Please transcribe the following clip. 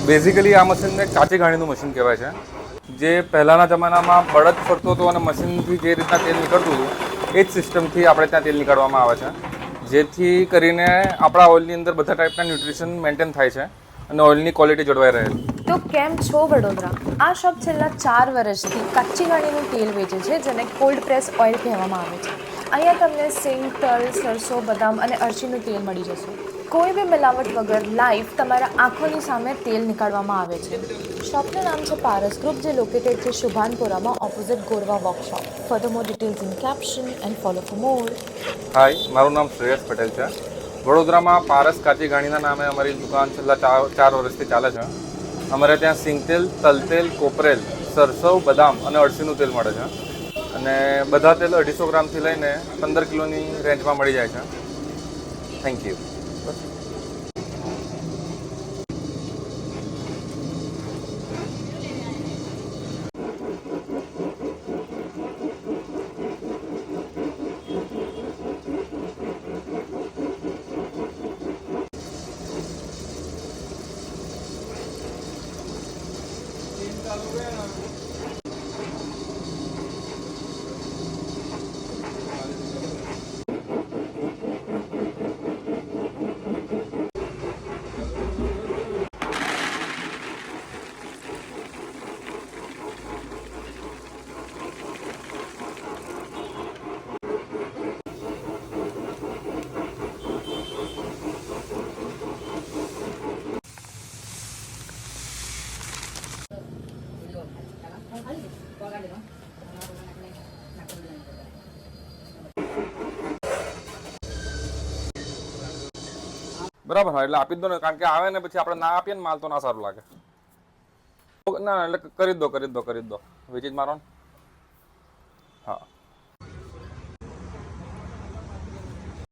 Basically આ મશીનને કાચી ઘાણીનું મશીન કહેવાય છે, જે પહેલાંના જમાનામાં બળદ ફરતો હતો અને મશીનથી જે રીતના તેલ નીકળતું હતું એ જ સિસ્ટમથી આપણે ત્યાં તેલ નીકાળવામાં આવે છે, જેથી કરીને આપણા ઓઇલની અંદર બધા ટાઈપના ન્યુટ્રિશન મેન્ટેન થાય છે અને ઓઇલની ક્વોલિટી જળવાઈ રહે છે. તો કેમ છો વડોદરા? આ શોપ છેલ્લા 4 વર્ષથી કાચી ઘાણીનું તેલ વેચે છે, જેને કોલ્ડ પ્રેસ ઓઇલ કહેવામાં આવે છે. અહીંયા તમને સિંગ, તલ, સરસો, બદામ અને અળસીનું તેલ મળી જશે. કોઈ બી મિલાવટ વગર લાઈવ તમારા આંખોની સામે તેલ નીકાળવામાં આવે છે. શોપનું નામ છે પારસ ગ્રુપ, જે લોકેટેડ છે શુભાનપુરામાં opposite Gorwa workshop. Further more details in caption and follow for more. Hi, મારું નામ શ્રેયસ પટેલ છે. વડોદરામાં પારસ કાચી ઘાણીના નામે અમારી દુકાન છેલ્લા 4 વર્ષથી ચાલે છે. અમારે ત્યાં સિંગતેલ, તલતેલ, કોપરેલ, સરસવ, બદામ અને અળસીનું તેલ મળે છે અને બધા તેલ 250 ગ્રામથી લઈને 15 કિલોની રેન્જમાં મળી જાય છે. Thank you. બરાબર, હા, એટલે આપી જ દો ને, કારણ કે આવે ને પછી આપણે ના આપીએ ને માલ તો ના સારું લાગે. ના, એટલે કરી જ દો, વેચી જ મારો ને. હા.